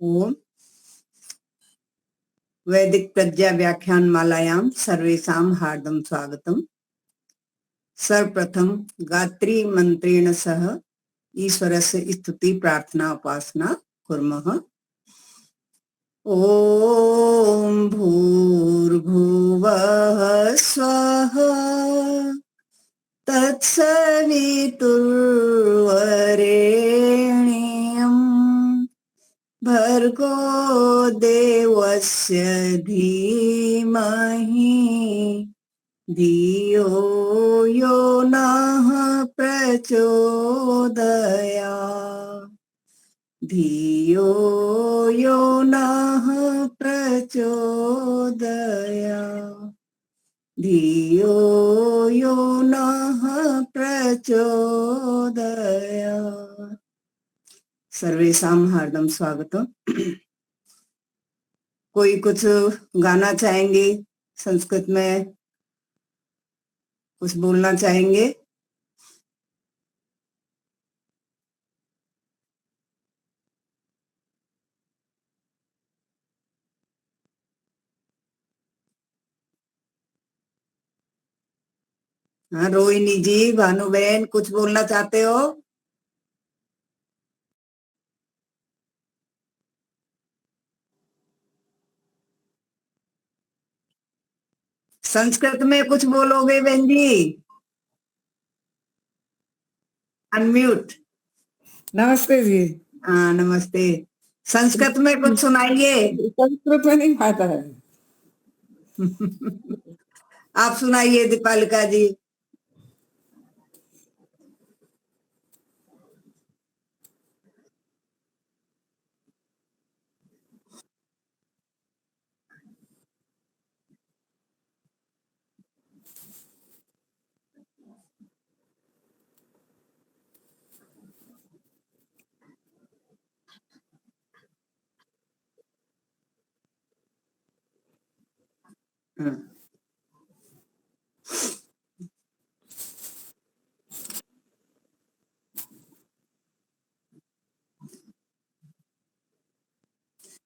ओम वैदिक प्रज्ञा व्याख्यान मालायां सर्वेषां हार्दं स्वागतम्। सर्वप्रथम गायत्री मंत्रेण सह ईश्वरस्य स्तुति प्रार्थना उपासना कुर्मः। ओम भूर्भुवः स्वः तत्सवितुर्वरेण्यम् भर्गो देवस्य धीमहि धियो यो नः प्रचोदयात् धियो यो नः प्रचोदयात् धियो यो नः प्रचोदयात्। सर्वेषां हार्दं स्वागतम। कोई कुछ गाना चाहेंगे? संस्कृत में कुछ बोलना चाहेंगे? हाँ, रोहिणी जी, भानुबेन, कुछ बोलना चाहते हो? संस्कृत में कुछ बोलोगे बहन जी? अनम्यूट। नमस्ते जी। हाँ, नमस्ते। संस्कृत में कुछ सुनाइए। संस्कृत में नहीं आता है। आप सुनाइए दीपालिका जी।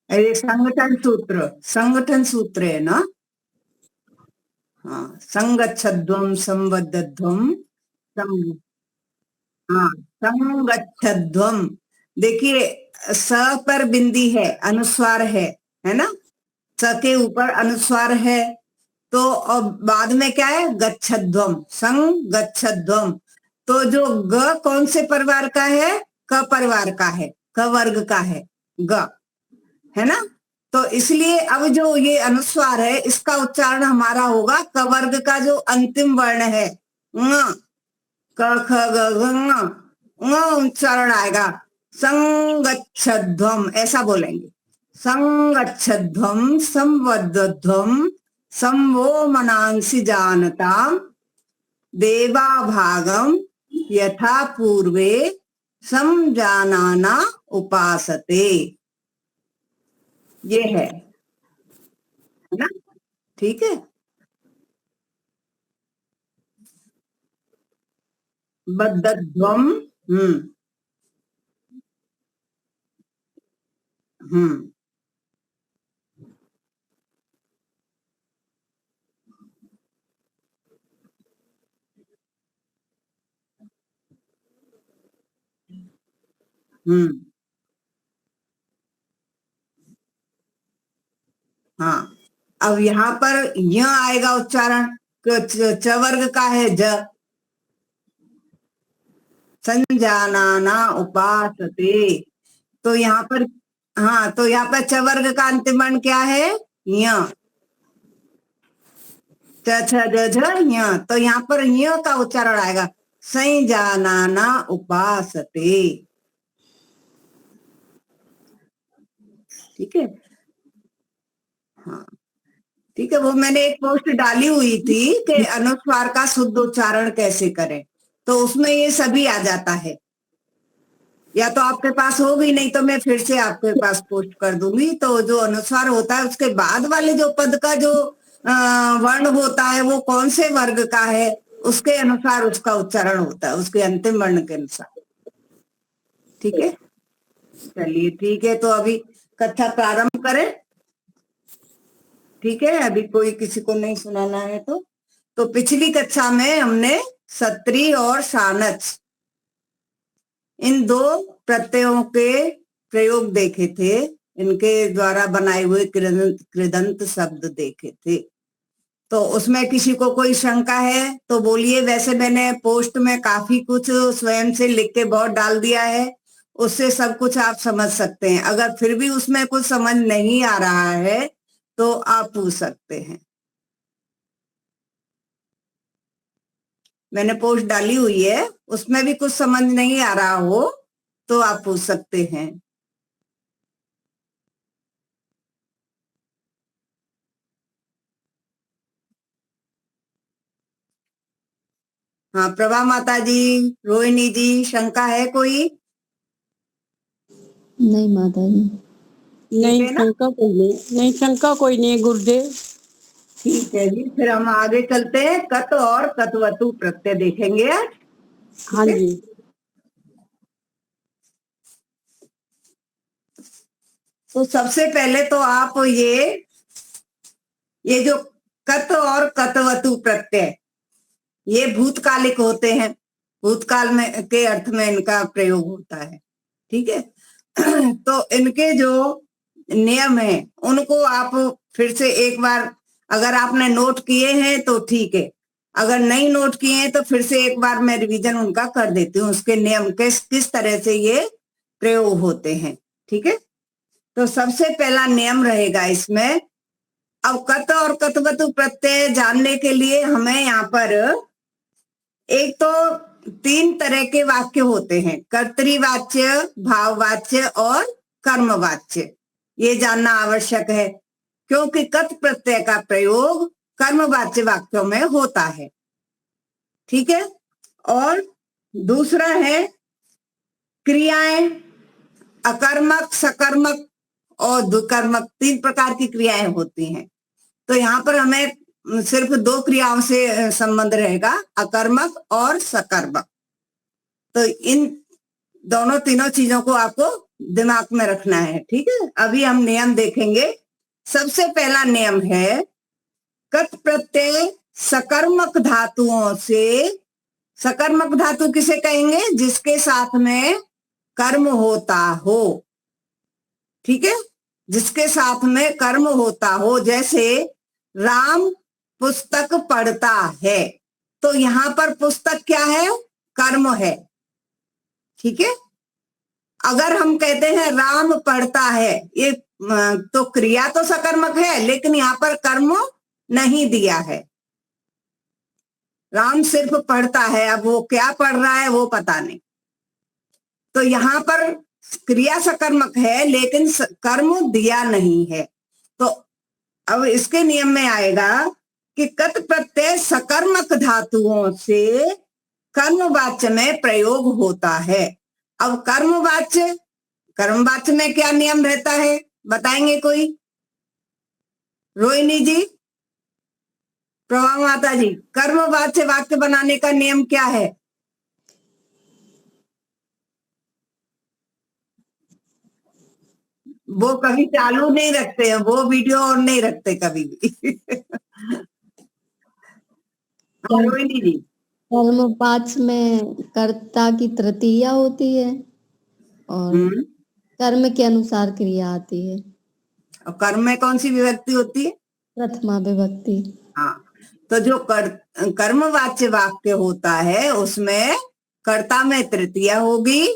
अरे संगठन सूत्र है ना? हाँ, संगच्छध्वम संबद्धध्वम हाँ, संगच्छध्वम। देखिए, स पर बिंदी है, अनुस्वार है ना? स के ऊपर अनुस्वार है, तो अब बाद में क्या है? गच्छध्वम, संगच्छध्वम। तो जो ग कौन से परिवार का है? क परिवार का है, क वर्ग का है ग, है ना? तो इसलिए अब जो ये अनुस्वार है, इसका उच्चारण हमारा होगा क वर्ग का जो अंतिम वर्ण है ङ, क ख ग घ ङ उच्चारण आएगा। संगच्छध्वम ऐसा बोलेंगे। संगच्छध्वम संवद्धध्वम संवो मनांसि जानताम देवा भागम यथा पूर्वे समजानाना उपासते। ये है ना? ठीक है। बद्धध्वम। हम्म हम्म हम्म हाँ, अब यहाँ पर य आएगा उच्चारण। च वर्ग का है ज, संजानाना उपासते। तो यहाँ पर हाँ, तो यहाँ पर च वर्ग का अंतिम वर्ण क्या है? य। च छ ज झ य। तो यहाँ पर य का उच्चारण आएगा संजानाना उपासते। ठीक है। हाँ, ठीक है। वो मैंने एक पोस्ट डाली हुई थी कि अनुस्वार का शुद्ध उच्चारण कैसे करें, तो उसमें ये सभी आ जाता है। या तो आपके पास होगी, नहीं तो मैं फिर से आपके पास पोस्ट कर दूंगी। तो जो अनुस्वार होता है, उसके बाद वाले जो पद का जो वर्ण होता है, वो कौन से वर्ग का है, उसके अनुसार उसका उच्चारण होता है, उसके अंतिम वर्ण के अनुसार। ठीक है, चलिए ठीक है। तो अभी कक्षा प्रारंभ करें? ठीक है, अभी कोई किसी को नहीं सुनाना है तो पिछली कक्षा में हमने सत्री और सानच इन दो प्रत्ययों के प्रयोग देखे थे, इनके द्वारा बनाए हुए कृदंत शब्द देखे थे। तो उसमें किसी को कोई शंका है तो बोलिए। वैसे मैंने पोस्ट में काफी कुछ स्वयं से लिख के बहुत डाल दिया है, उससे सब कुछ आप समझ सकते हैं। अगर फिर भी उसमें कुछ समझ नहीं आ रहा है तो आप पूछ सकते हैं। मैंने पोस्ट डाली हुई है, उसमें भी कुछ समझ नहीं आ रहा हो तो आप पूछ सकते हैं। हाँ, प्रभा माता जी, रोहिणी जी, शंका है कोई? नहीं माता जी। नहीं, है ना? शंका कोई नहीं, शंका कोई नहीं गुरुदेव। ठीक है जी, फिर हम आगे चलते हैं। कत और कतवतु प्रत्यय देखेंगे आज। हाँ जी। तो सबसे पहले तो आप ये जो कत और कतवतु प्रत्यय ये भूतकालिक होते हैं, भूतकाल में के अर्थ में इनका प्रयोग होता है। ठीक है। तो इनके जो नियम है उनको आप फिर से एक बार, अगर आपने नोट किए हैं तो ठीक है, अगर नहीं नोट किए हैं तो फिर से एक बार मैं रिवीजन उनका कर देती हूँ, उसके नियम किस तरह से ये प्रयोग होते हैं। ठीक है। तो सबसे पहला नियम रहेगा इसमें। अब कत और कतवतु प्रत्यय जानने के लिए हमें यहाँ पर एक तो 3 तरह के वाक्य होते हैं, कर्तृवाच्य, भाववाच्य और कर्मवाच्य। ये जानना आवश्यक है क्योंकि कत प्रत्यय का प्रयोग कर्मवाच्य वाक्यों में होता है। ठीक है। और दूसरा है क्रियाएं, अकर्मक, सकर्मक और दुकर्मक, 3 प्रकार की क्रियाएं होती हैं। तो यहाँ पर हमें सिर्फ 2 क्रियाओं से संबंध रहेगा, अकर्मक और सकर्मक। तो इन दोनों तीनों चीजों को आपको दिमाग में रखना है। ठीक है। अभी हम नियम देखेंगे। सबसे पहला नियम है कत प्रत्यय सकर्मक धातुओं से, सकर्मक धातु किसे कहेंगे? जिसके साथ में कर्म होता हो। ठीक है। जिसके साथ में कर्म होता हो, जैसे राम पुस्तक पढ़ता है, तो यहां पर पुस्तक क्या है? कर्म है। ठीक है। अगर हम कहते हैं राम पढ़ता है, ये तो क्रिया तो सकर्मक है लेकिन यहाँ पर कर्म नहीं दिया है। राम सिर्फ पढ़ता है, अब वो क्या पढ़ रहा है वो पता नहीं। तो यहाँ पर क्रिया सकर्मक है लेकिन कर्म दिया नहीं है। तो अब इसके नियम में आएगा कि कत प्रत्यय सकर्मक धातुओं से कर्मवाच्य में प्रयोग होता है। अब कर्मवाच्य में क्या नियम रहता है बताएंगे कोई? रोहिणी जी, प्रभा माता जी, कर्मवाच्य वाक्य बनाने का नियम क्या है? वो कभी चालू नहीं रखते हैं, वो वीडियो ऑन नहीं रखते कभी भी। रोहिणी जी, कर्मवाच्य में कर्ता की तृतीया होती है और कर्म के अनुसार क्रिया आती है। और कर्म में कौन सी विभक्ति होती है? प्रथमा विभक्ति। हाँ, तो जो कर्मवाच्य वाक्य होता है उसमें कर्ता में तृतीया होगी,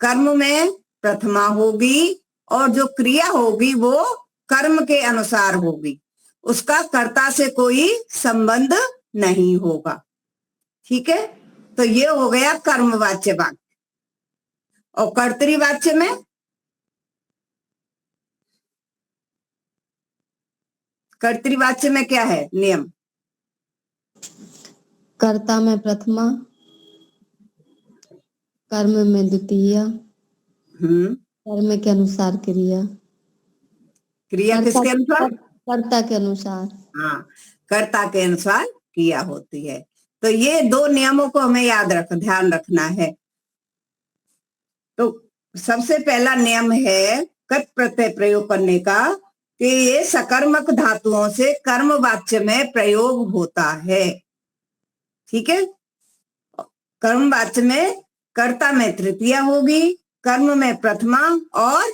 कर्म में प्रथमा होगी और जो क्रिया होगी वो कर्म के अनुसार होगी, उसका कर्ता से कोई संबंध नहीं होगा। ठीक है। तो ये हो गया कर्मवाच्य वाक्य। और कर्तृवाच्य में, कर्तृवाच्य में क्या है नियम? कर्ता में प्रथमा, कर्म में द्वितीया, कर्म के अनुसार क्रिया। क्रिया किसके अनुसार? कर्ता के अनुसार। हाँ, कर्ता के अनुसार क्रिया होती है। तो ये 2 नियमों को हमें ध्यान रखना है। तो सबसे पहला नियम है कत प्रत्यय प्रयोग करने का कि ये सकर्मक धातुओं से कर्म वाच्य में प्रयोग होता है। ठीक है, कर्म वाच्य में कर्ता में तृतीया होगी, कर्म में प्रथमा, और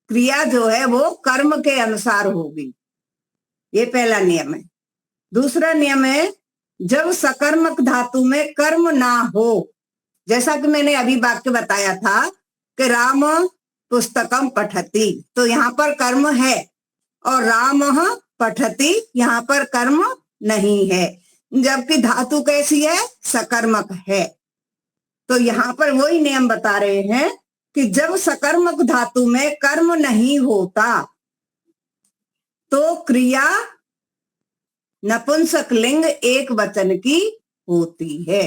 क्रिया जो है वो कर्म के अनुसार होगी। ये पहला नियम है। दूसरा नियम है, जब सकर्मक धातु में कर्म ना हो, जैसा कि मैंने अभी वाक्य बताया था कि राम पुस्तकम पठति, तो यहाँ पर कर्म है, और राम पठति यहाँ पर कर्म नहीं है, जबकि धातु कैसी है, सकर्मक है। तो यहाँ पर वही नियम बता रहे हैं कि जब सकर्मक धातु में कर्म नहीं होता तो क्रिया नपुंसक लिंग एक वचन की होती है।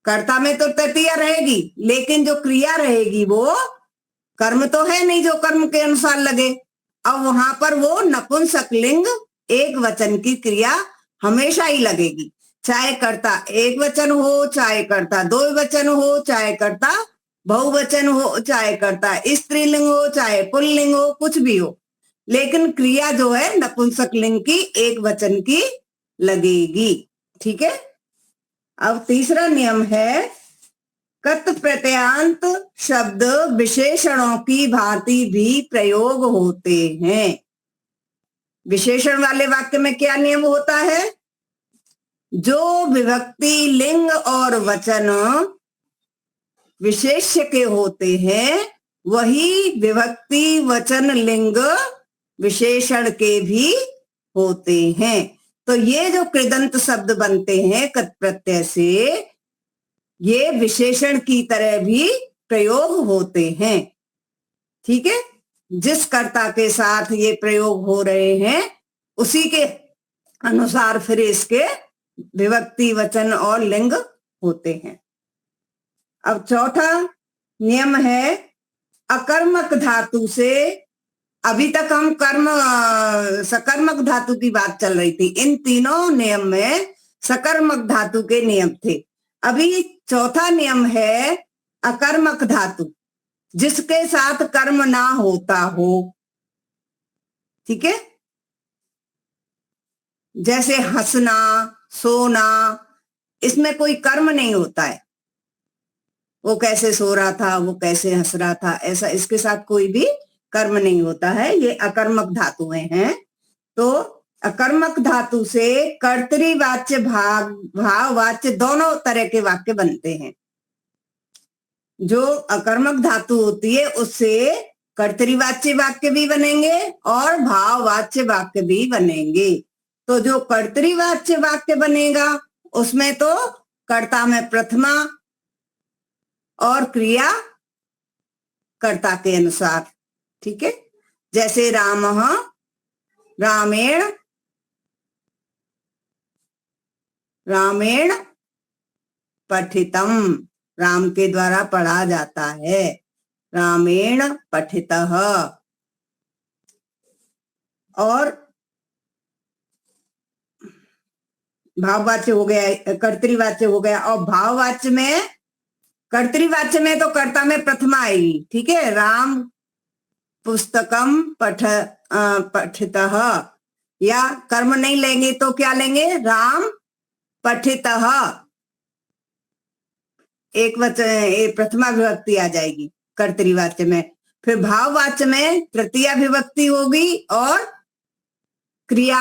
कर्ता में तो तृतीया रहेगी, लेकिन जो क्रिया रहेगी वो कर्म तो है नहीं जो कर्म के अनुसार लगे। अब वहां पर वो नपुंसक लिंग एक वचन की क्रिया हमेशा ही लगेगी, चाहे कर्ता एक वचन हो, चाहे कर्ता दो वचन हो, चाहे कर्ता बहुवचन हो, चाहे कर्ता स्त्रीलिंग हो, चाहे पुल्लिंग हो, कुछ भी हो, लेकिन क्रिया जो है नपुंसक लिंग की एक वचन की लगेगी। ठीक है। अब तीसरा नियम है, कत प्रत्ययांत शब्द विशेषणों की भांति भी प्रयोग होते हैं। विशेषण वाले वाक्य में क्या नियम होता है, जो विभक्ति लिंग और वचन विशेष्य के होते हैं वही विभक्ति वचन लिंग विशेषण के भी होते हैं। तो ये जो कृदंत शब्द बनते हैं कत प्रत्यय से, ये विशेषण की तरह भी प्रयोग होते हैं। ठीक है, जिस कर्ता के साथ ये प्रयोग हो रहे हैं उसी के अनुसार फिर इसके विभक्ति वचन और लिंग होते हैं। अब चौथा नियम है, अकर्मक धातु से, अभी तक हम कर्म सकर्मक धातु की बात चल रही थी, इन तीनों नियम में सकर्मक धातु के नियम थे। अभी चौथा नियम है अकर्मक धातु, जिसके साथ कर्म ना होता हो। ठीक है, जैसे हंसना, सोना, इसमें कोई कर्म नहीं होता है, वो कैसे सो रहा था, वो कैसे हंस रहा था, ऐसा इसके साथ कोई भी कर्म नहीं होता है, ये अकर्मक धातुएं हैं। तो अकर्मक धातु से कर्तृवाच्य भाववाच्य दोनों तरह के वाक्य बनते हैं। जो अकर्मक धातु होती है उससे कर्तृवाच्य वाक्य भी बनेंगे और भाववाच्य वाक्य भी बनेंगे। तो जो कर्तृवाच्य वाक्य बनेगा उसमें तो कर्ता में प्रथमा और क्रिया कर्ता के अनुसार। ठीक है, जैसे रामः रामेण रामेण पठितम, राम के द्वारा पढ़ा जाता है, रामेण पठितः। और भाववाच्य हो गया, कर्तृवाच्य हो गया, और भाववाच्य में, कर्तृवाच्य में तो कर्ता में प्रथमा आएगी। ठीक है, राम पुस्तकम पठितः, या कर्म नहीं लेंगे तो क्या लेंगे, राम पठितः, एक वचन प्रथमा विभक्ति आ जाएगी कर्तृवाच्य में। फिर भाववाच्य में तृतीया विभक्ति होगी और क्रिया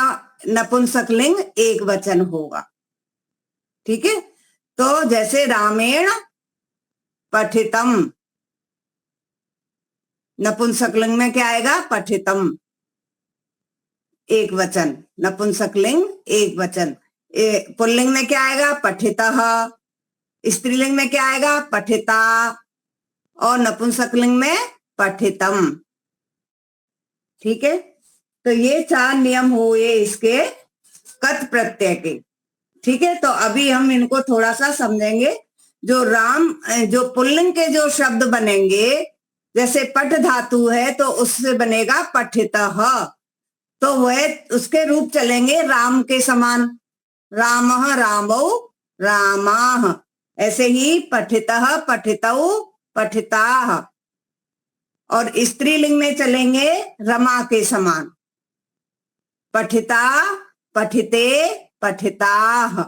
नपुंसक लिंग एक वचन होगा। ठीक है, तो जैसे रामेण पठितम, नपुंसक लिंग में क्या आएगा, पठितम एक वचन, नपुंसक लिंग एक वचन। पुल्लिंग में क्या आएगा, पठितः, स्त्रीलिंग में क्या आएगा, पठिता, और नपुंसक लिंग में पठितम। ठीक है, तो ये 4 नियम हुए इसके कत प्रत्यय के। ठीक है, तो अभी हम इनको थोड़ा सा समझेंगे। जो पुल्लिंग के जो शब्द बनेंगे, जैसे पठ धातु है तो उससे बनेगा पठितः, तो वह उसके रूप चलेंगे राम के समान, रामः रामौ रामाः। ऐसे ही पठितः पठितौ पठिताः। और स्त्रीलिंग में चलेंगे रमा के समान, पठिता, पठिते, पठिताः,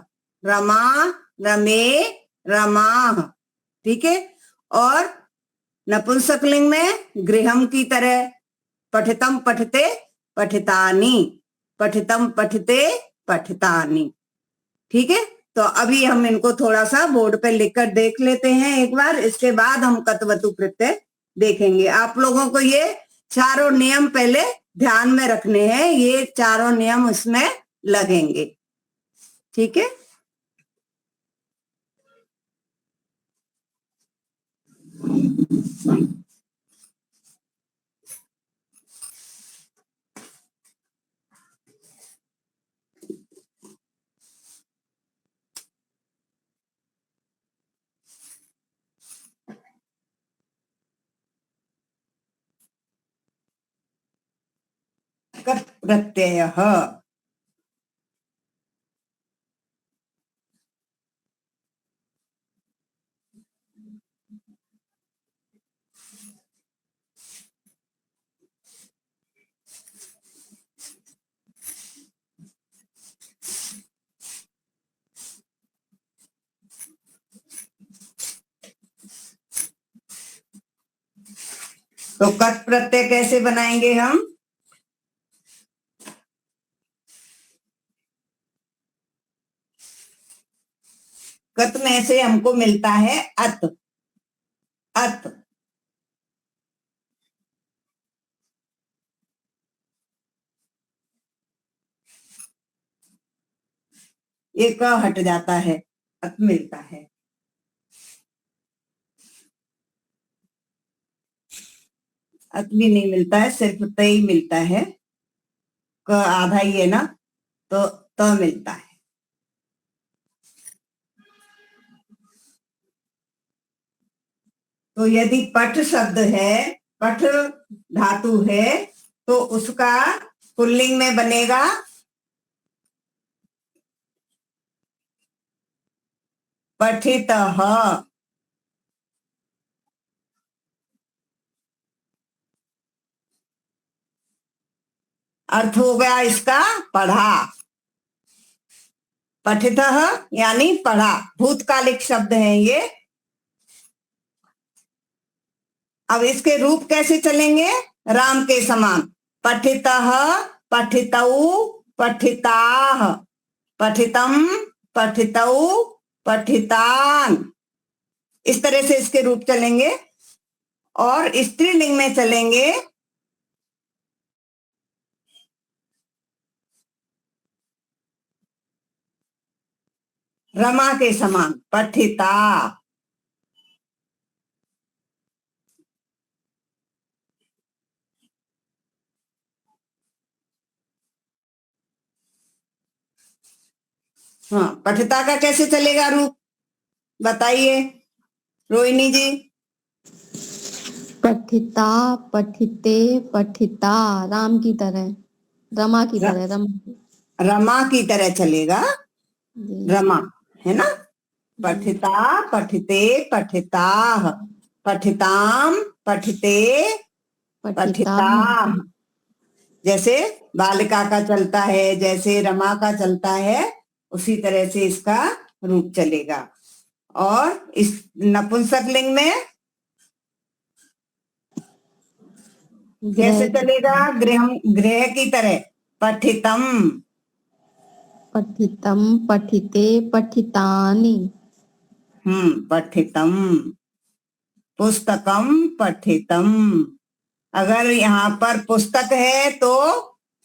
रमा, रमे, रमाः। ठीक है। और नपुंसकलिंग में गृहम की तरह, पठितम, पठिते, पठितानि, पठितम, पठिते, पठितानि। ठीक है। तो अभी हम इनको थोड़ा सा बोर्ड पे लिखकर देख लेते हैं एक बार, इसके बाद हम कतवतु प्रत्यय देखेंगे। आप लोगों को ये चारों नियम पहले ध्यान में रखने हैं, ये चारों नियम उसमें लगेंगे। ठीक है। कत् प्रत्ययः, तो कत् प्रत्यय कैसे बनाएंगे हम? कत में से हमको मिलता है अत, अत। ये क हट जाता है, अत मिलता है। अत भी नहीं मिलता है, सिर्फ त ही मिलता है, क आधा ही है ना, तो त मिलता है। तो यदि पठ शब्द है, पठ धातु है, तो उसका पुल्लिंग में बनेगा पठितः। अर्थ हो गया इसका पढ़ा, पठितः यानी पढ़ा, भूतकालिक शब्द है ये। अब इसके रूप कैसे चलेंगे? राम के समान, पठितः, पठितौ, पठिताः, पठितम, पठितौ, पठितान। इस तरह से इसके रूप चलेंगे। और स्त्रीलिंग में चलेंगे रमा के समान, पठिता। हाँ, पठिता का कैसे चलेगा रूप बताइए रोहिणी जी। पठिता, पठिते, पठिता, राम की तरह, रमा की तरह, रमा की तरह चलेगा, जी। रमा है ना। पठिता, पठिते, पठिताः, पठिताम, पठिते, पठिता, पठिताः। जैसे बालिका का चलता है, जैसे रमा का चलता है, उसी तरह से इसका रूप चलेगा। और इस नपुंसकलिंग में कैसे चलेगा? गृह, गृह की तरह, पठितम, पठितम, पठिते, पठितानि। पठितम। पुस्तकम, पठितम। अगर यहाँ पर पुस्तक है तो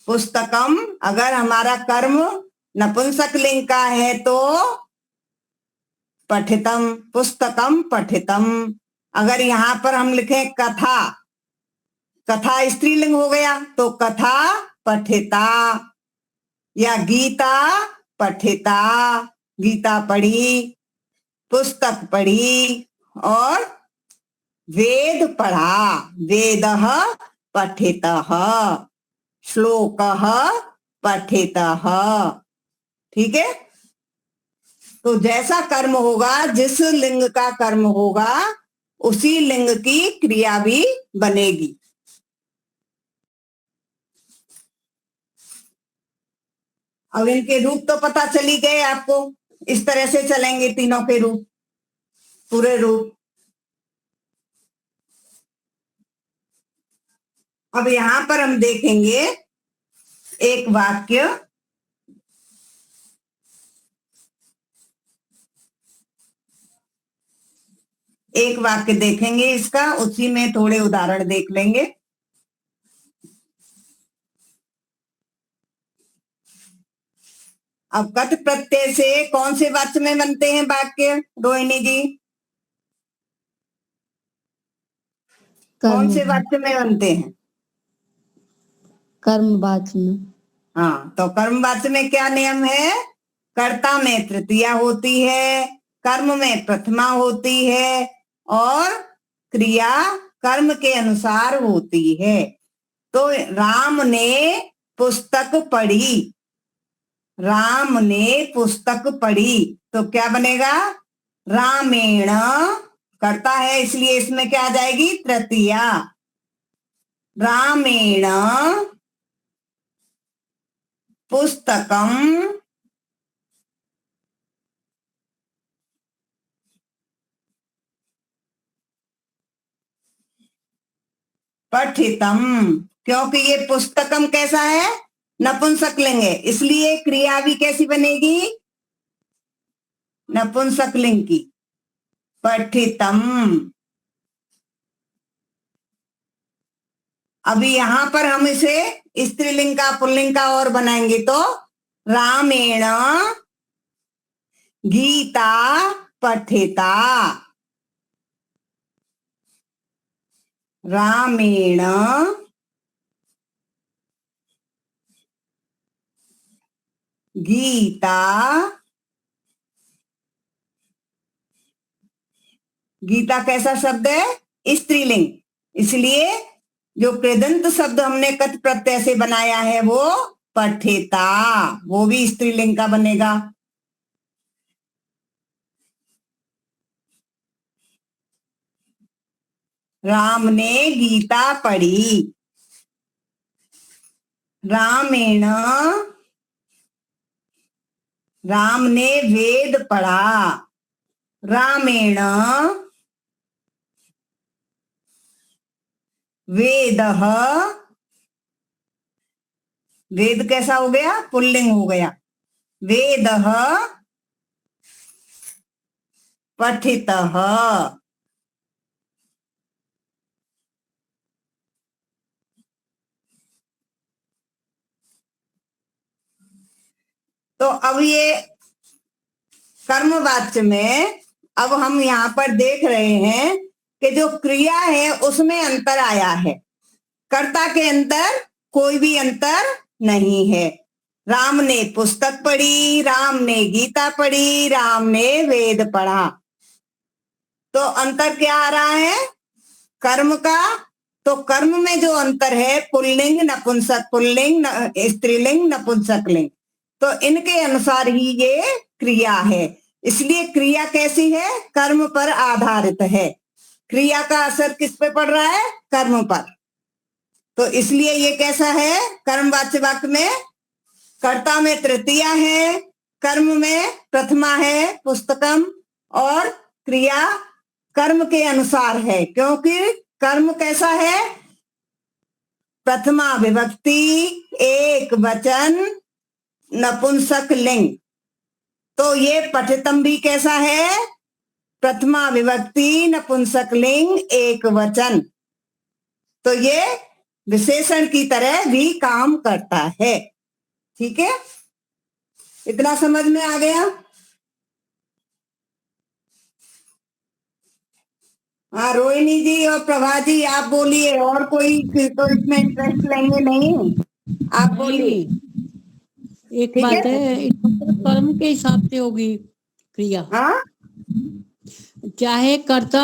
पुस्तकम, अगर हमारा कर्म नपुंसक लिंग का है तो पठितम, पुस्तकम, पठितम। अगर यहाँ पर हम लिखें कथा, कथा स्त्रीलिंग हो गया तो कथा, पठिता। या गीता, पठिता, गीता पढ़ी, पुस्तक पढ़ी। और वेद पढ़ा, वेदः पठितः, श्लोकः पठितः। ठीक है। तो जैसा कर्म होगा, जिस लिंग का कर्म होगा, उसी लिंग की क्रिया भी बनेगी। अब इनके रूप तो पता चली गए आपको, इस तरह से चलेंगे तीनों के रूप, पूरे रूप। अब यहां पर हम देखेंगे एक वाक्य, एक वाक्य देखेंगे इसका, उसी में थोड़े उदाहरण देख लेंगे। अब कट प्रत्यय से कौन से वाक्य में बनते हैं वाक्य, रोहिणी जी? कौन से वाक्य में बनते हैं? कर्मवाच्य में। हाँ, तो कर्मवाच्य में क्या नियम है? कर्ता में तृतीया होती है, कर्म में प्रथमा होती है और क्रिया कर्म के अनुसार होती है। तो राम ने पुस्तक पढ़ी, राम ने पुस्तक पढ़ी, तो क्या बनेगा? रामेण, करता है इसलिए इसमें क्या आ जाएगी? तृतीया। रामेण पुस्तकम पठितम, क्योंकि ये पुस्तकम कैसा है? नपुंसकलिंग है, इसलिए क्रिया भी कैसी बनेगी? नपुंसकलिंग की। पठितम। अभी यहां पर हम इसे स्त्रीलिंग का पुल्लिंग का और बनाएंगे, तो रामेण गीता पठिता, रामेण गीता, गीता कैसा शब्द है? स्त्रीलिंग, इसलिए जो कृदंत शब्द हमने कत प्रत्यय से बनाया है वो पठिता, वो भी स्त्रीलिंग का बनेगा। राम ने गीता पढ़ी, रामेण, राम ने वेद पढ़ा, रामेण वेदः, वेद कैसा हो गया? पुल्लिंग हो गया। वेदः पठितः, तो अब ये कर्मवाच्य में अब हम यहाँ पर देख रहे हैं कि जो क्रिया है उसमें अंतर आया है, कर्ता के अंदर कोई भी अंतर नहीं है। राम ने पुस्तक पढ़ी, राम ने गीता पढ़ी, राम ने वेद पढ़ा, तो अंतर क्या आ रहा है? कर्म का। तो कर्म में जो अंतर है पुल्लिंग नपुंसक पुल्लिंग, स्त्रीलिंग नपुंसकलिंग, तो इनके अनुसार ही ये क्रिया है। इसलिए क्रिया कैसी है? कर्म पर आधारित है। क्रिया का असर किस पे पड़ रहा है? कर्म पर। तो इसलिए ये कैसा है? कर्मवाच्य वाक्य में कर्ता में तृतीया है, कर्म में प्रथमा है पुस्तकम, और क्रिया कर्म के अनुसार है, क्योंकि कर्म कैसा है? प्रथमा विभक्ति, एक वचन, नपुंसक लिंग। तो ये पठितम भी कैसा है? प्रथमा विभक्ति, नपुंसक लिंग, एक वचन। तो ये विशेषण की तरह भी काम करता है। ठीक है, इतना समझ में आ गया? हाँ रोहिणी जी और प्रभा जी आप बोलिए, और कोई तो इसमें इंटरेस्ट लेंगे नहीं? आप बोलिए। एक ठीक बात है? है, कर्म के हिसाब से होगी क्रिया। हाँ, चाहे कर्ता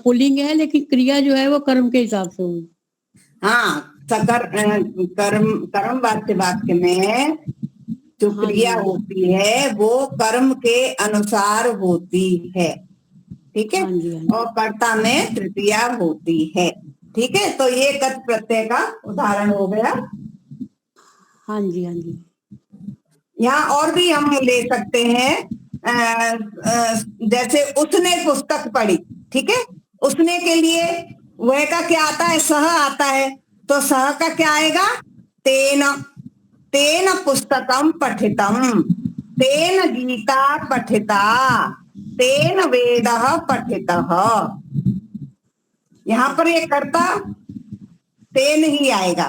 पुल्लिंग है लेकिन क्रिया जो है वो कर्म के हिसाब से होगी। हाँ, कर्म वाक्य में जो हाँ क्रिया जी। होती है वो कर्म के अनुसार होती है। ठीक है। हाँ जी, हाँ जी। और कर्ता में तृतीया होती है। ठीक है, तो ये कत प्रत्यय का उदाहरण हो गया। हाँ जी, हाँ जी। यहाँ और भी हम ले सकते हैं। जैसे उसने पुस्तक पढ़ी, ठीक है। उसने के लिए वह का क्या आता है, सह आता है। तो सह का क्या आएगा, तेन। तेन पुस्तकम पठितम, तेन गीता पठिता, तेन वेदः पठितः। यहाँ पर ये कर्ता तेन ही आएगा,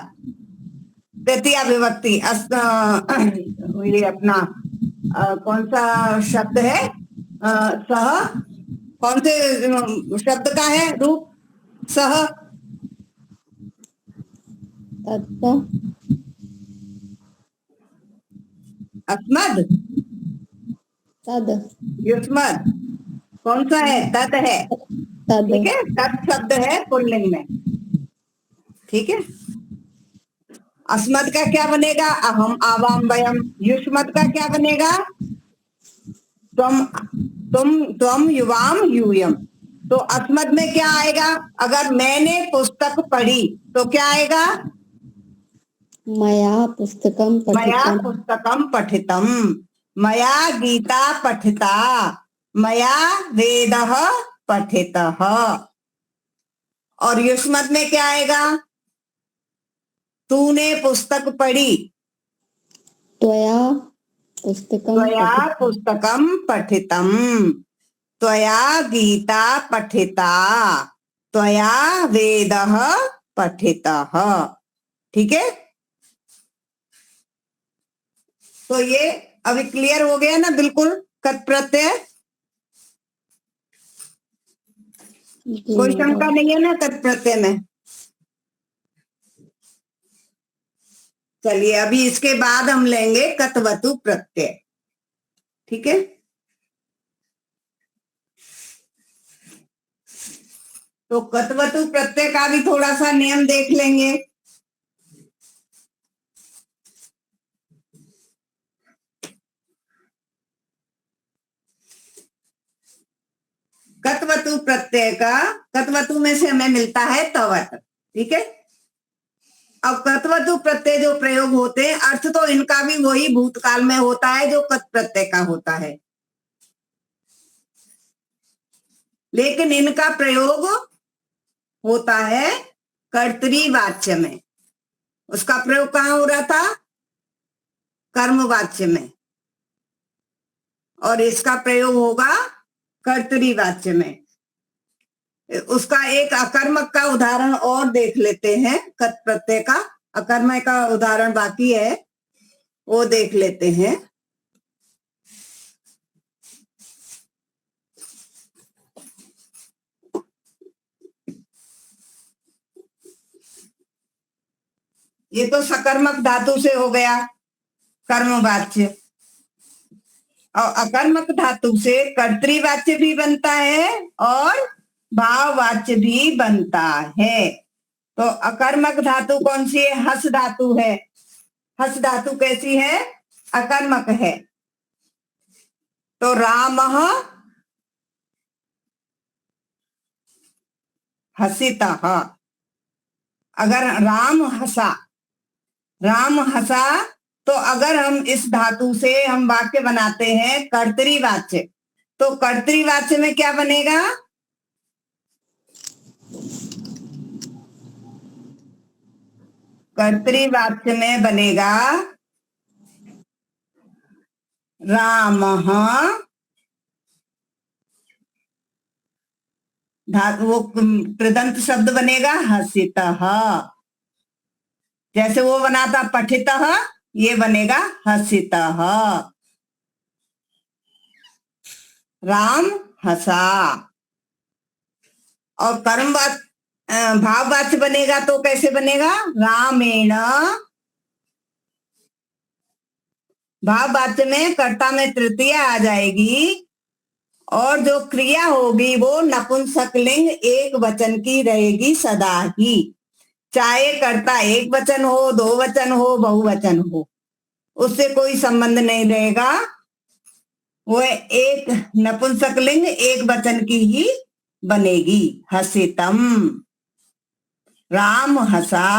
तृतीया विभक्ति। ये अपना कौन सा शब्द है, सह, कौन से शब्द का है रूप, सह, तत्व, अस्मद, तद, युष्मद, कौन सा है, तत् है। तद, ठीक है, तत् शब्द है पुल्लिंग में। ठीक है, अस्मद का क्या बनेगा, अहम, आवाम, वयम। युष्मद का क्या बनेगा, तुम, तुम, युवाम, यूयम। तो अस्मद में क्या आएगा, अगर मैंने पुस्तक पढ़ी तो क्या आएगा, मया पुस्तकम मया पठितम, पुस्तकम पठितम, मया गीता पठिता, मया वेदः पठितः। और युष्मद में क्या आएगा, तूने पुस्तक पढ़ी, त्वया पुस्तकम त्वया पठितम, पुस्तकम पठितम, त्वया गीता पठिता, त्वया वेदः पठितः। ठीक है, तो ये अभी क्लियर हो गया ना बिल्कुल, कत प्रत्यय। जी कोई मैडम। शंका नहीं है ना कत प्रत्यय में। चलिए, अभी इसके बाद हम लेंगे कतवतु प्रत्यय। ठीक है, तो कतवतु प्रत्यय का भी थोड़ा सा नियम देख लेंगे। कतवतु प्रत्यय का, कतवतु में से हमें मिलता है तवत। ठीक है, अब कतवतु प्रत्यय जो प्रयोग होते हैं, अर्थ तो इनका भी वही भूतकाल में होता है जो कत प्रत्यय का होता है, लेकिन इनका प्रयोग होता है कर्तृवाच्य में। उसका प्रयोग कहाँ हो रहा था, कर्मवाच्य में, और इसका प्रयोग होगा कर्तृवाच्य में। उसका एक अकर्मक का उदाहरण और देख लेते हैं, कत प्रत्यय का अकर्मक का उदाहरण बाकी है, वो देख लेते हैं। ये तो सकर्मक धातु से हो गया कर्मवाच्य, और अकर्मक धातु से कर्तृवाच्य भी बनता है और भाववाच्य भी बनता है। तो अकर्मक धातु कौन सी है, हस धातु है। हस धातु कैसी है, अकर्मक है। तो रामः हसितः, अगर राम हंसा, राम हंसा, तो अगर हम इस धातु से हम वाक्य बनाते हैं कर्तृवाच्य, तो कर्तृवाच्य में क्या बनेगा, कर्तृवाच्य में बनेगा रामः, धातु वो कृदंत शब्द बनेगा हसितः। जैसे वो बना था पठितः, ये बनेगा हसितः, राम हंसा। और भाववाच्य बनेगा तो कैसे बनेगा, रामेण। भाववाच्य में कर्ता में तृतीया आ जाएगी, और जो क्रिया होगी वो नपुंसकलिंग एक वचन की रहेगी सदा ही, चाहे कर्ता एक वचन हो, दो वचन हो, बहुवचन हो, उससे कोई संबंध नहीं रहेगा। वो एक नपुंसकलिंग एक वचन की ही बनेगी। हसितम, राम हंसा।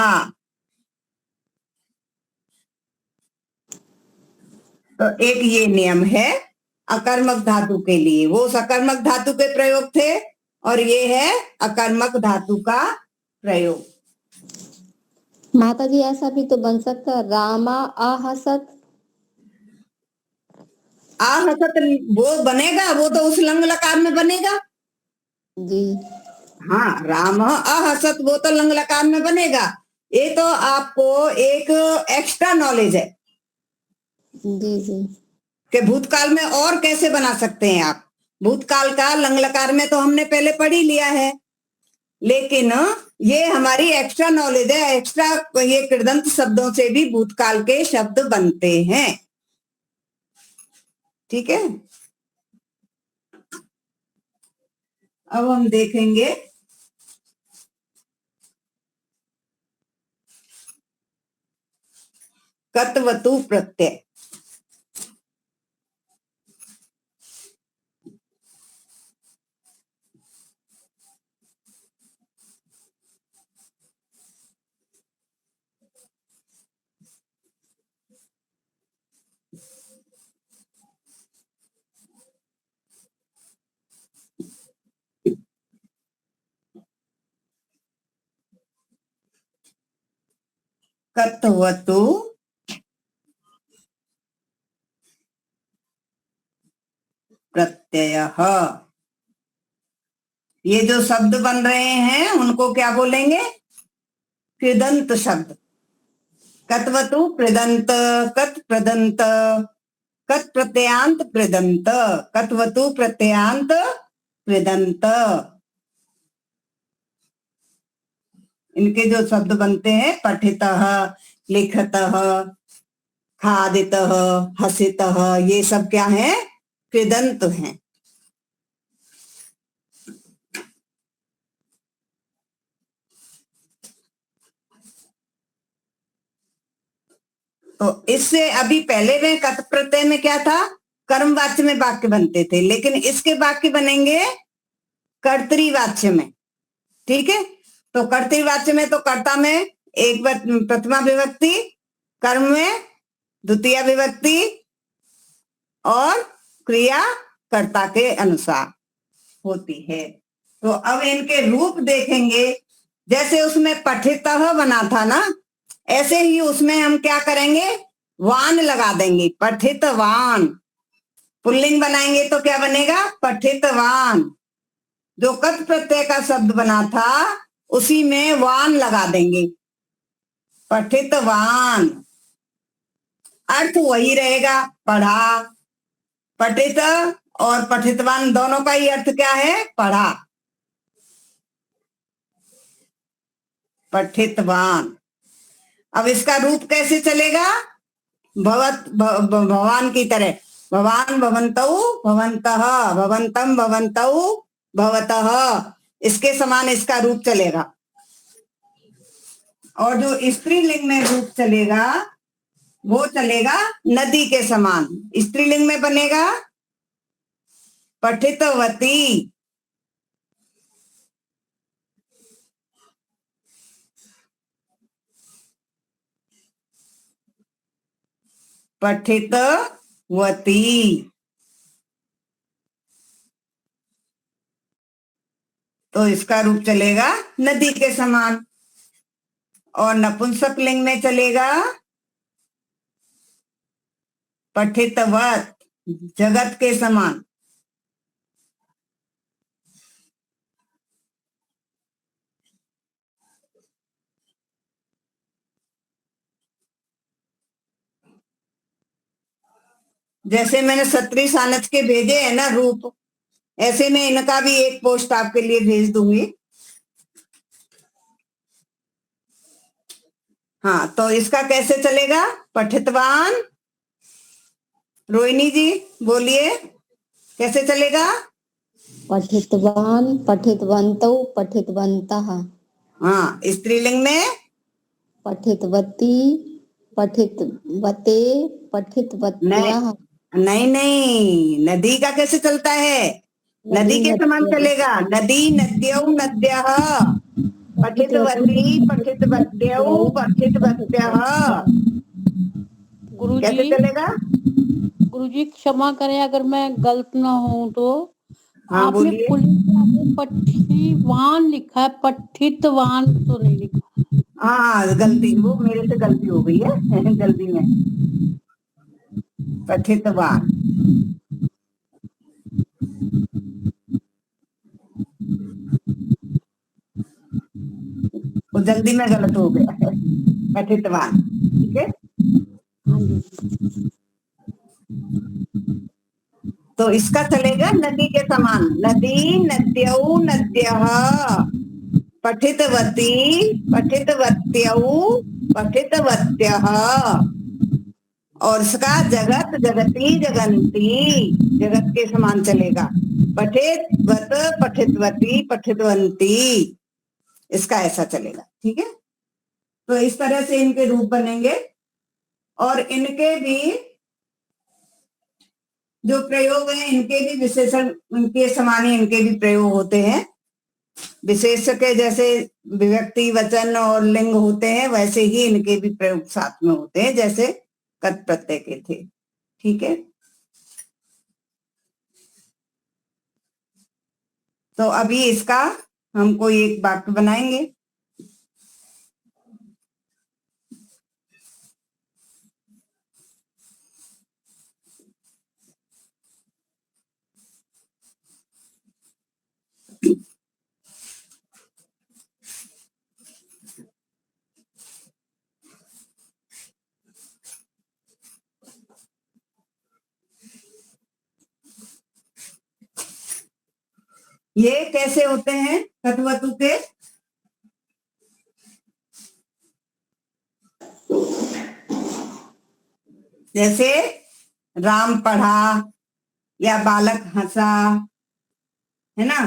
तो एक ये नियम है अकर्मक धातु के लिए। वो सकर्मक धातु के प्रयोग थे और ये है अकर्मक धातु का प्रयोग। माता जी ऐसा भी तो बन सकता है, रामा आहसत। आहसत वो बनेगा, वो तो उस लंग लकार में बनेगा। जी हाँ, राम आहसत वो तो लंग लकार में बनेगा। ये तो आपको एक एक्स्ट्रा नॉलेज है जी जी कि भूतकाल में और कैसे बना सकते हैं आप। भूतकाल का लंग लकार में तो हमने पहले पढ़ ही लिया है, लेकिन ये हमारी एक्स्ट्रा नॉलेज है। एक्स्ट्रा ये कृदंत शब्दों से भी भूतकाल के शब्द बनते हैं। ठीक है, अब हम देखेंगे कत्वतु प्रत्यय। कत्वतु प्रत्यय। ये जो शब्द बन रहे हैं उनको क्या बोलेंगे? कृदंत शब्द। कत्वतु कृदंत, कत प्रदंत, कत प्रत्यांत कृदंत, कत्वतु प्रत्यांत कृदंत। इनके जो शब्द बनते हैं पठितः, लिखतः, खादितः, हसितः, ये सब क्या है? कृदंत हैं। तो इससे अभी पहले में कत प्रत्यय में क्या था? कर्मवाच्य में वाक्य बनते थे, लेकिन इसके वाक्य बनेंगे कर्तृवाच्य में। ठीक है, तो कर्तृवाच्य में तो कर्ता में एक प्रथमा विभक्ति, कर्म में द्वितीय विभक्ति और क्रिया कर्ता के अनुसार होती है। तो अब इनके रूप देखेंगे। जैसे उसमें पठितः बना था ना, ऐसे ही उसमें हम क्या करेंगे? वान लगा देंगे, पठितवान। पुल्लिंग बनाएंगे तो क्या बनेगा? पठितवान। जो कत प्रत्यय का शब्द बना था उसी में वान लगा देंगे, पठितवान। अर्थ वही रहेगा, पढ़ा। पठित और पठितवान दोनों का ही अर्थ क्या है? पढ़ा, पठितवान। अब इसका रूप कैसे चलेगा? भगवान की तरह, भवान भवन्तौ भवन्तः, भवन्तम भवन्तौ भवतः, इसके समान इसका रूप चलेगा। और जो स्त्रीलिंग में रूप चलेगा वो चलेगा नदी के समान। स्त्रीलिंग में बनेगा पठितवती, पठितवती। तो इसका रूप चलेगा नदी के समान। और नपुंसक लिंग में चलेगा पठितवत, जगत के समान। जैसे मैंने सत्री सानच के भेजे है ना रूप, ऐसे में इनका भी एक पोस्ट आपके लिए भेज दूंगी। हाँ, तो इसका कैसे चलेगा? पठितवान। रोहिणी जी बोलिए, कैसे चलेगा? पठितवान, पठितवन्तौ, पठितवन्तः। हाँ, स्त्रीलिंग में पठितवती, पठितवते, पठितवत्यः। नहीं नहीं, नदी का कैसे चलता है? नदी के समान चलेगा। नदी नद्यौ नद्यः, पठितवती पठितवत्यौ पठितवत्यः। कैसे गुरुजी, चलेगा? गुरुजी क्षमा करें अगर मैं गलत ना हूं तो। हाँ आपने बोलिए। पुलिंग में आगे पठिवान लिखा है, पठितवान तो नहीं लिखा। हाँ गलती, वो मेरे से गलती हो गई है जल्दी में। पठितवान, वो जल्दी में गलत हो गया है। पठितवान, ठीक है। हाँ जी। तो इसका चलेगा नदी के समान। नदी नद्यौ नद्यः, पठितवती पठितवत्यौ पठितवत्यः। और इसका जगत जगती जगंती, जगत के समान चलेगा। पठितवत पठितवती पठितवंती, इसका ऐसा चलेगा, ठीक है। तो इस तरह से इनके रूप बनेंगे। और इनके भी जो प्रयोग हैं, इनके भी विशेषण, इनके समान ही इनके भी प्रयोग होते हैं। विशेष के जैसे विभक्ति वचन और लिंग होते हैं, वैसे ही इनके भी प्रयोग साथ में होते हैं, जैसे कत प्रत्यय के थे, ठीक है। तो अभी इसका हम कोई एक वाक्य बनाएंगे। ये कैसे होते हैं कटवतु के? जैसे राम पढ़ा या बालक हंसा, है ना।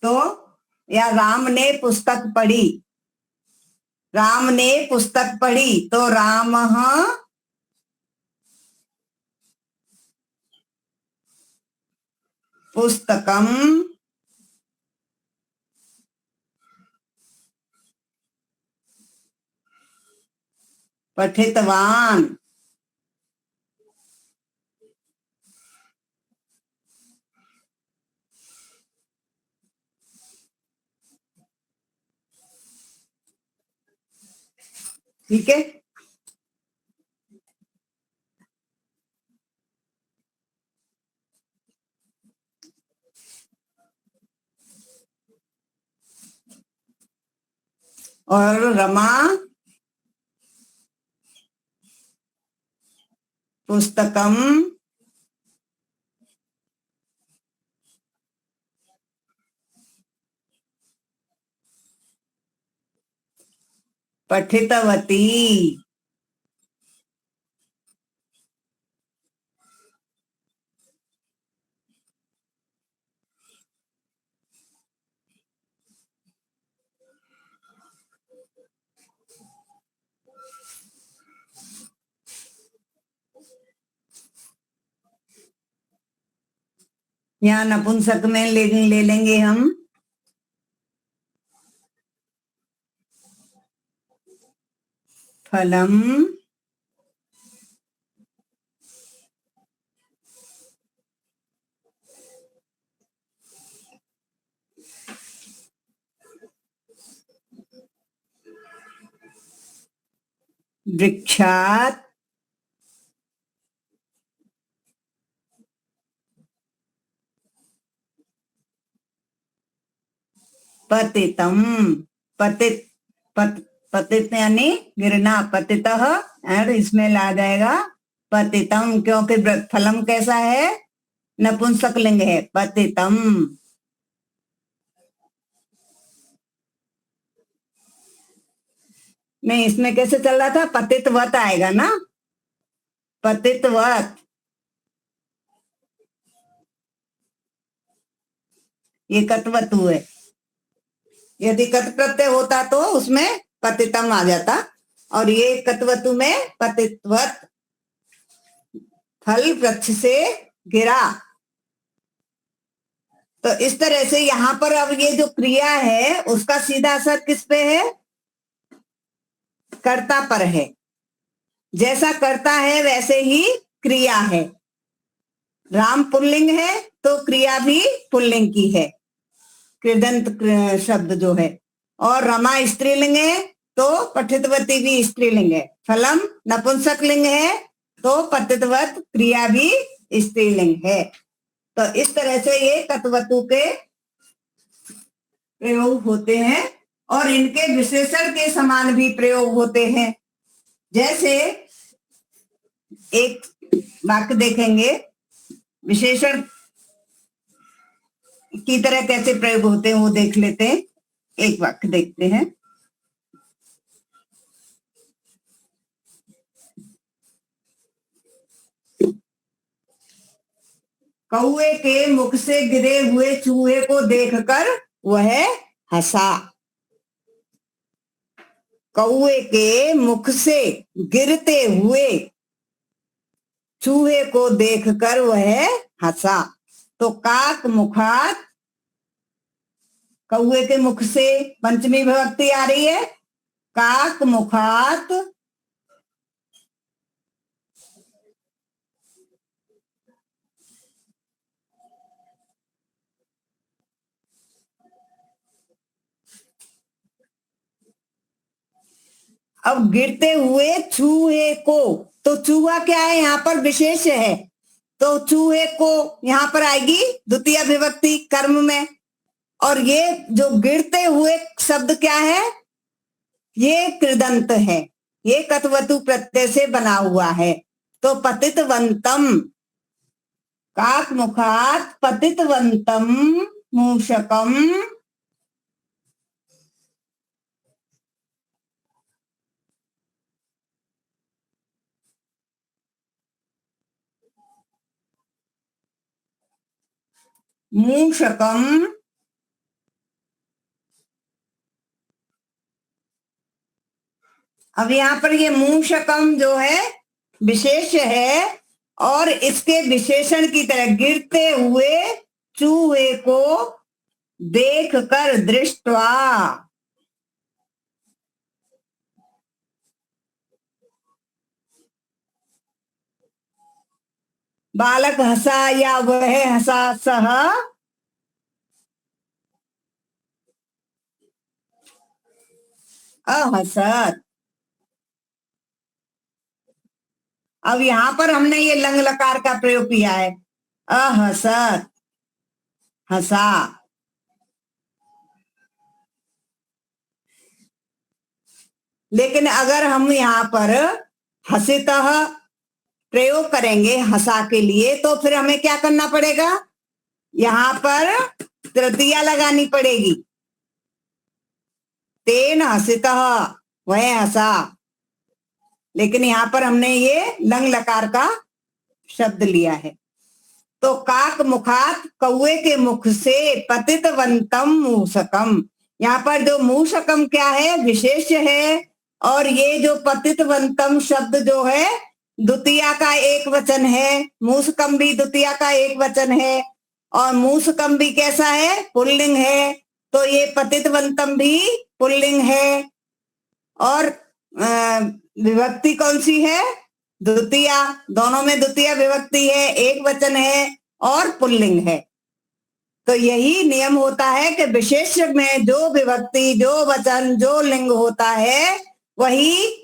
तो या राम ने पुस्तक पढ़ी, राम ने पुस्तक पढ़ी, तो राम पुस्तकम पठितवान। ठीक है। और रमा पुस्तकम पठितवती। यहाँ नपुंसक में ले लेंगे हम फलम वृक्षात पतितम। पतित पतित यानी गिरना, पतितः, और इसमें ला जाएगा पतितम, क्योंकि फलम कैसा है? नपुंसक लिंग है, पतितम। नहीं, इसमें कैसे चल रहा था? पतितवत आएगा ना, पतितवत। ये कतवतु है। यदि कत प्रत्यय होता तो उसमें पतितम आ जाता, और ये कतवतु में पतित्वत फल वृक्ष से गिरा। तो इस तरह से यहाँ पर अब ये जो क्रिया है उसका सीधा असर किस पे है? कर्ता पर है। जैसा कर्ता है वैसे ही क्रिया है। राम पुल्लिंग है तो क्रिया भी पुल्लिंग की है, कृदंत शब्द जो है। और रमा स्त्रीलिंग है तो पठितवती भी स्त्रीलिंग है। फलम नपुंसक लिंग है तो पठितवत क्रिया भी स्त्रीलिंग है। तो इस तरह से ये कतवतु के प्रयोग होते हैं और इनके विशेषण के समान भी प्रयोग होते हैं। जैसे एक वाक्य देखेंगे, विशेषण की तरह कैसे प्रयोग होते हैं वो देख लेते हैं। एक वाक्य देखते हैं। कौए के मुख से गिरे हुए चूहे को देखकर वह हंसा। कौए के मुख से गिरते हुए चूहे को देखकर वह हंसा। तो काक मुखात, कौए के मुख से पंचमी विभक्ति आ रही है। काक मुखात अब गिरते हुए चूहे को, तो चूहा क्या है? यहाँ पर विशेष है तो चूहे को यहाँ पर आएगी द्वितीय विभक्ति कर्म में। और ये जो गिरते हुए शब्द क्या है? ये कृदंत है, ये कतवतु प्रत्यय से बना हुआ है। तो पतितवंतम, काक मुखात पतितवंतम मूषकम मूषकम अब यहाँ पर ये मूषकम जो है विशेष है और इसके विशेषण की तरह गिरते हुए चूहे को देखकर, दृष्टवा। बालक हंसा या वह हंसा, सह अहसत। अब यहां पर हमने ये लंग लकार का प्रयोग किया है, अहसत, हंसा। लेकिन अगर हम यहाँ पर हसितः प्रयोग करेंगे हंसा के लिए तो फिर हमें क्या करना पड़ेगा? यहाँ पर तृतीया लगानी पड़ेगी। तेन हसितः, वह हंसा। लेकिन यहाँ पर हमने ये लंग लकार का शब्द लिया है। तो काक मुखात, कौए के मुख से, पतितवंतम मूषकम, यहाँ पर जो मूषकम क्या है? विशेष है। और ये जो पतितवंतम शब्द जो है द्वितीया का एक वचन है, मूषकम भी द्वितीया का एक वचन है और मूषकम भी कैसा है? पुल्लिंग है। तो ये पतितवंतम भी पुल्लिंग है। और विभक्ति कौन सी है? द्वितीया। दोनों में द्वितीय विभक्ति है, एक वचन है और पुल्लिंग है। तो यही नियम होता है कि विशेष में जो विभक्ति, जो वचन, जो लिंग होता है वही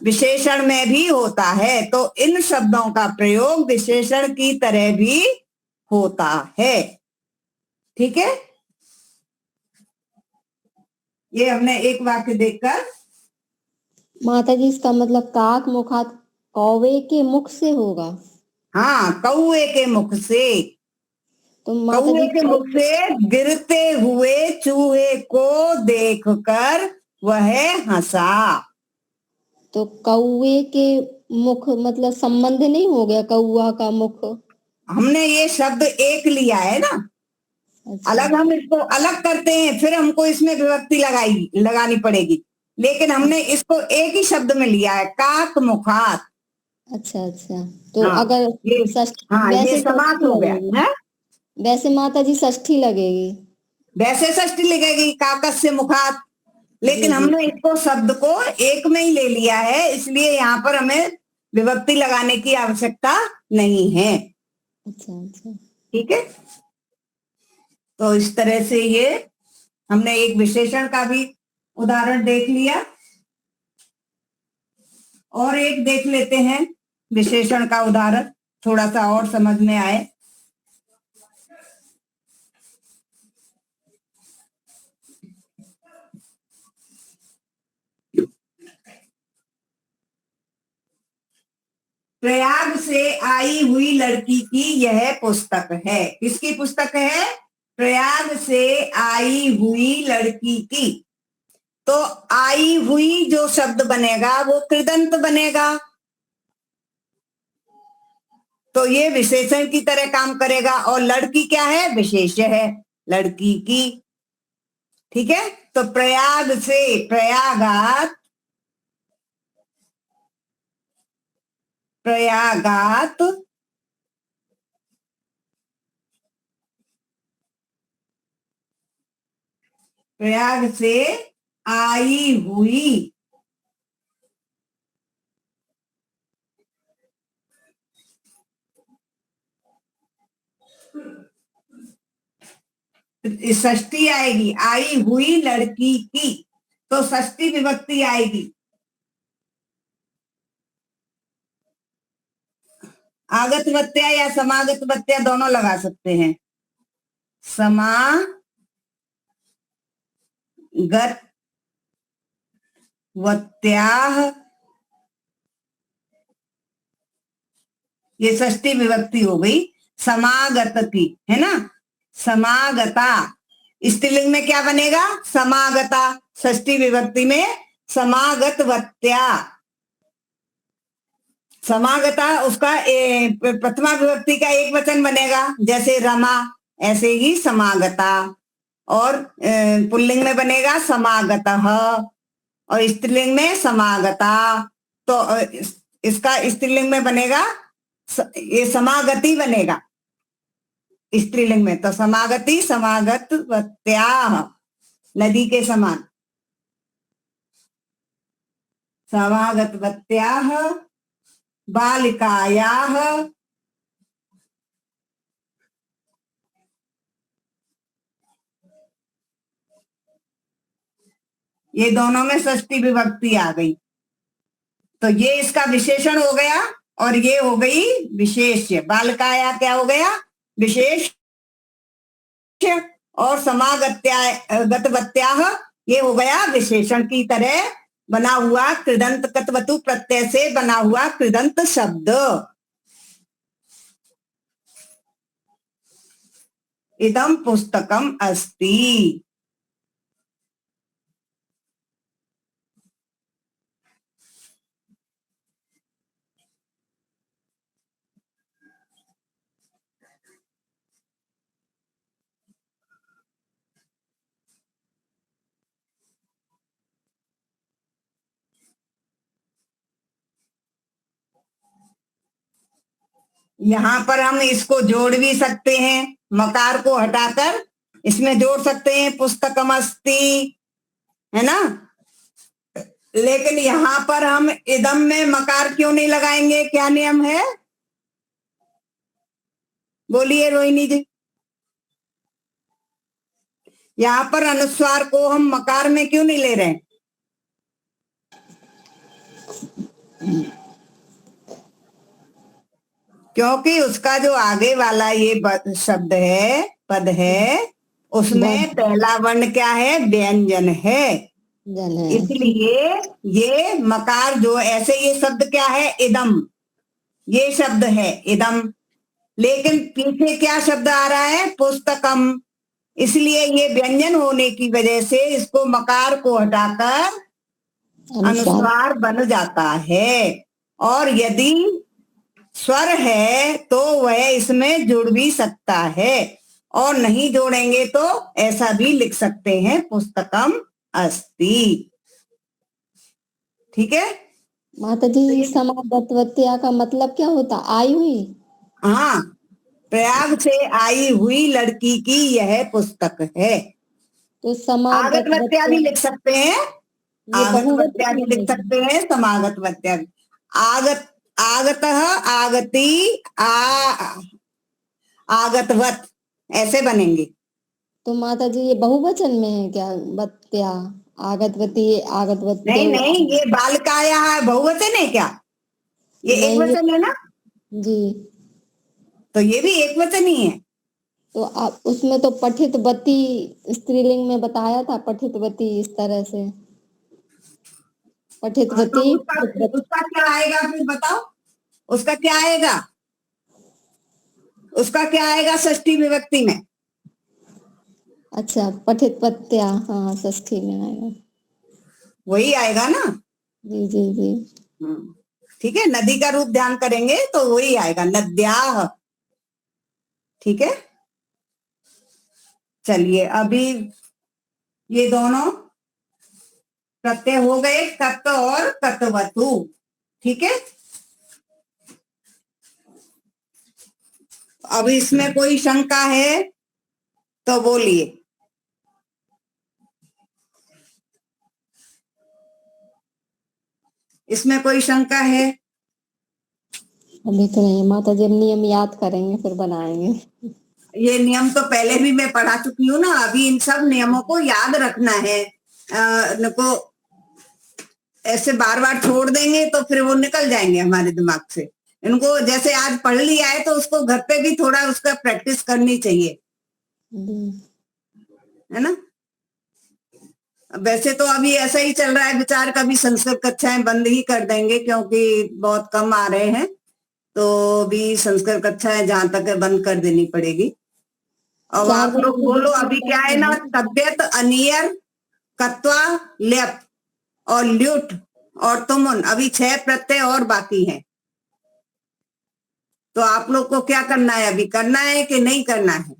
विशेषण में भी होता है। तो इन शब्दों का प्रयोग विशेषण की तरह भी होता है। ठीक है, ये हमने एक वाक्य देखकर। माता जी इसका मतलब काक मुखात कौवे के मुख से होगा। हाँ, कौए के मुख से। तो माता कौए जी के मुख से गिरते हुए चूहे को देखकर वह हंसा। तो कौवे के मुख मतलब संबंध नहीं हो गया, कौआ का मुख। हमने ये शब्द एक लिया है ना, अच्छा। अलग हम इसको अलग करते हैं फिर हमको इसमें विभक्ति लगानी पड़ेगी। लेकिन हमने इसको एक ही शब्द में लिया है, काक मुखात। अच्छा अच्छा, तो हाँ अगर ये, षष्ठी हाँ ये वैसे समास षष्ठी हो गया लगेगी, है। वैसे माता जी षष्ठी लगेगी। वैसे षष्ठी लिखेगी काकस से मुखात, जी लेकिन जी। हमने इसको शब्द को एक में ही ले लिया है, इसलिए यहाँ पर हमें विभक्ति लगाने की आवश्यकता नहीं है। अच्छा अच्छा। ठीक है, तो इस तरह से ये हमने एक विशेषण का भी उदाहरण देख लिया, और एक देख लेते हैं विशेषण का उदाहरण, थोड़ा सा और समझ में आए। प्रयाग से आई हुई लड़की की यह पुस्तक है। किसकी पुस्तक है? प्रयाग से आई हुई लड़की की। तो आई हुई जो शब्द बनेगा वो कृदंत बनेगा, तो ये विशेषण की तरह काम करेगा। और लड़की क्या है? विशेष्य है, लड़की की। ठीक है, तो प्रयाग से, प्रयागात, प्रयागात प्रयाग से आई हुई षष्ठी आएगी, आई हुई लड़की की, तो षष्ठी विभक्ति आएगी। आगत प्रत्यय या समागत प्रत्यय दोनों लगा सकते हैं। समागत वत्याह, ये षष्ठी विभक्ति हो गई समागत की, है ना। समागता, स्त्रीलिंग में क्या बनेगा? समागता। षष्ठी विभक्ति में समागत वत्या, समागता उसका प्रथमा विभक्ति का एक वचन बनेगा, जैसे रमा, ऐसे ही समागता। और पुल्लिंग में बनेगा समागतः, और स्त्रीलिंग में समागता। तो इसका स्त्रीलिंग में बनेगा, ये समागति बनेगा स्त्रीलिंग में। तो समागति, समागत वत्याह, नदी के समान। समागत वत्याह, बालिकायाह, ये दोनों में षष्ठी विभक्ति आ गई। तो ये इसका विशेषण हो गया, और ये हो गई विशेष्य। बालिकाया क्या हो गया? विशेष। और समागत्याह ये हो गया विशेषण की तरह बना हुआ कृदंत, कतवतु प्रत्यय से बना हुआ कृदंत शब्द। इदम पुस्तकम अस्ति। यहाँ पर हम इसको जोड़ भी सकते हैं, मकार को हटाकर इसमें जोड़ सकते हैं पुस्तकम अस्ति, है ना। लेकिन यहाँ पर हम इदम में मकार क्यों नहीं लगाएंगे? क्या नियम है? बोलिए रोहिणी जी। यहाँ पर अनुस्वार को हम मकार में क्यों नहीं ले रहे हैं? क्योंकि उसका जो आगे वाला ये शब्द है, पद है, उसमें पहला वर्ण क्या है? व्यंजन है। जन है। इसलिए ये मकार जो ऐसे, ये शब्द क्या है? इदम, ये शब्द है इदम। लेकिन पीछे क्या शब्द आ रहा है? पुस्तकम। इसलिए ये व्यंजन होने की वजह से इसको मकार को हटाकर अनुस्वार। अनुस्वार बन जाता है। और यदि स्वर है तो वह इसमें जुड़ भी सकता है, और नहीं जोड़ेंगे तो ऐसा भी लिख सकते हैं, पुस्तकम अस्ति। ठीक है, माता जी समागतवत्या का मतलब क्या होता? आई हुई? हाँ, प्रयाग से आई हुई लड़की की यह पुस्तक है। तो आगतवत्या भी समागतवत्या लिख सकते हैं, ये आगतवत्या बहुवचन भी लिख है क्या? सकते हैं, समागतवत्या भी। आगत, आगतः, आगति, आगतवत, ऐसे बनेंगे। तो माता जी ये बहुवचन में है क्या? वत्या, आगतवती, नहीं आगतवत्यौ, नहीं, ये बालकाया है, बहुवचन है क्या? ये एक नहीं ये वचन है ना, जी। तो ये भी एक वचन ही है। तो आप उसमें तो पठितवती स्त्रीलिंग में बताया था, पठितवती इस तरह से हाँ, तो पठितवती उसका पठितवती। उसका क्या आएगा फिर बताओ, उसका क्या आएगा? उसका क्या आएगा षष्ठी विभक्ति में? अच्छा, पठितवत्या, हाँ षष्ठी में आएगा। वही आएगा ना। जी जी जी। ठीक है, नदी का रूप ध्यान करेंगे तो वही आएगा, नद्याः। ठीक है, चलिए अभी ये दोनों प्रत्यय हो गए, कत और कतवतु। ठीक है, अब इसमें कोई शंका है तो बोलिए। इसमें कोई शंका है? अभी तो नहीं माता जी, अब नियम याद करेंगे फिर बनाएंगे। ये नियम तो पहले भी मैं पढ़ा चुकी हूँ ना, अभी इन सब नियमों को याद रखना है। इनको ऐसे बार बार छोड़ देंगे तो फिर वो निकल जाएंगे हमारे दिमाग से। इनको जैसे आज पढ़ लिया है तो उसको घर पे भी थोड़ा उसका प्रैक्टिस करनी चाहिए, है ना। वैसे तो अभी ऐसा ही चल रहा है विचार, कभी संस्कृत कक्षाएं बंद ही कर देंगे क्योंकि बहुत कम आ रहे हैं, तो भी संस्कृत कक्षाएं जहां तक है बंद कर देनी पड़ेगी। अब 4 आप बजे लोग से बोलो, 10 अभी बजे क्या है तक ना, है। तबियत, अनियर, कत्वा, ल्यप और ल्युट और तुमुन, अभी 6 प्रत्यय और बाकी हैं। तो आप लोग को क्या करना है, अभी करना है कि नहीं करना है?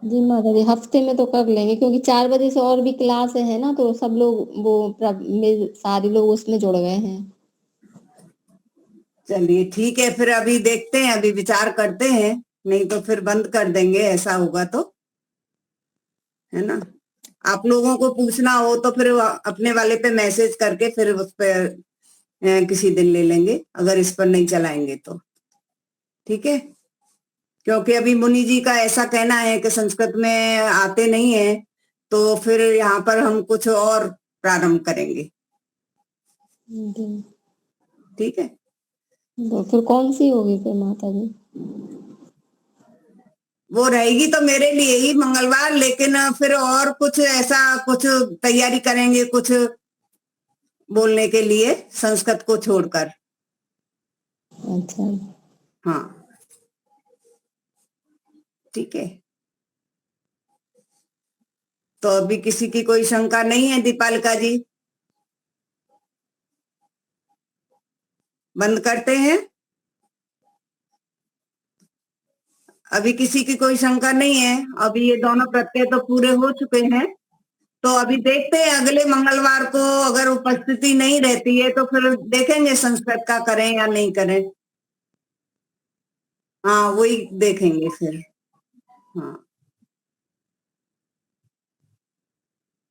जी माता जी, हफ्ते में तो कर लेंगे क्योंकि 4 बजे से और भी क्लास है ना, तो सब लोग वो सारे लोग उसमें जुड़ गए हैं। चलिए ठीक है, फिर अभी देखते हैं, अभी विचार करते हैं, नहीं तो फिर बंद कर देंगे ऐसा होगा तो, है ना। आप लोगों को पूछना हो तो फिर अपने वाले पे मैसेज करके फिर उस पर किसी दिन ले लेंगे, अगर इस पर नहीं चलाएंगे तो। ठीक है, क्योंकि अभी मुनि जी का ऐसा कहना है कि संस्कृत में आते नहीं है, तो फिर यहाँ पर हम कुछ और प्रारंभ करेंगे। जी। ठीक है, तो फिर कौन सी होगी फिर माता जी? वो रहेगी तो मेरे लिए ही मंगलवार, लेकिन फिर और कुछ ऐसा कुछ तैयारी करेंगे कुछ बोलने के लिए संस्कृत को छोड़कर। अच्छा। हाँ, ठीक है, तो अभी किसी की कोई शंका नहीं है दीपालिका जी? बंद करते हैं, अभी किसी की कोई शंका नहीं है। अभी ये दोनों प्रत्यय तो पूरे हो चुके हैं, तो अभी देखते हैं अगले मंगलवार को अगर उपस्थिति नहीं रहती है तो फिर देखेंगे संस्कृत का करें या नहीं करें। हाँ, वही देखेंगे फिर। हाँ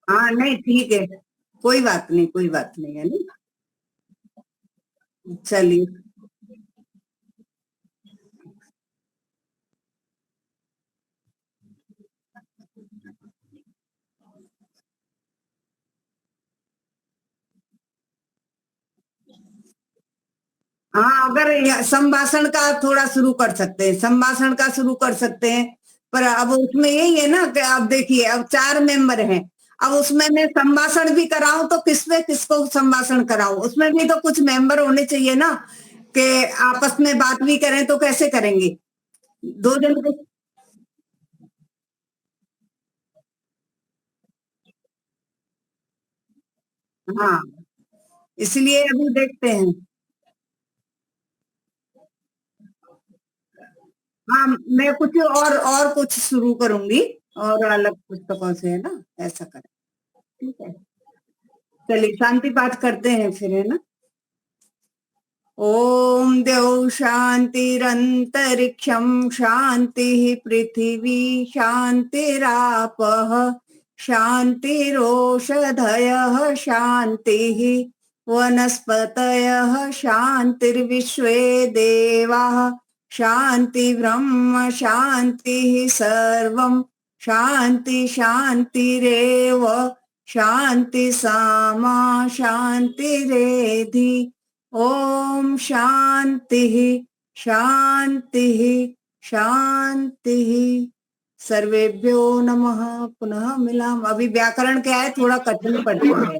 हाँ, नहीं ठीक है, कोई बात नहीं, कोई बात नहीं है ना। चलिए, हाँ, अगर संभाषण का थोड़ा शुरू कर सकते हैं, संभाषण का शुरू कर सकते हैं, पर अब उसमें यही है ना कि अब देखिए अब 4 मेंबर हैं, अब उसमें मैं संभाषण भी कराऊं तो किसमें किसको संभाषण कराऊं, उसमें भी तो कुछ मेंबर होने चाहिए ना, कि आपस में बात भी करें तो कैसे करेंगे? 2 जन को। हाँ, इसलिए अभी देखते हैं। हाँ, मैं कुछ और कुछ शुरू करूंगी, और अलग पुस्तकों से, है ना, ऐसा करें। ठीक है, चलिए शांति पाठ करते हैं फिर, है ना। ओम द्यौ शांतिरंतरिक्षं शांतिः पृथिवी शांतिरापः शांतिरोषधयः शांतिः वनस्पतयः शांतिर्विश्वे देवाः शांति ब्रह्म शांतिः सर्वं शांति शांतिरेव शांति सामा शांतिरेधि। ओम शांतिः शांतिः शांतिः। सर्वेभ्यो नमः। पुनः मिलाम। अभी व्याकरण क्या है, थोड़ा कठिन पड़ता है।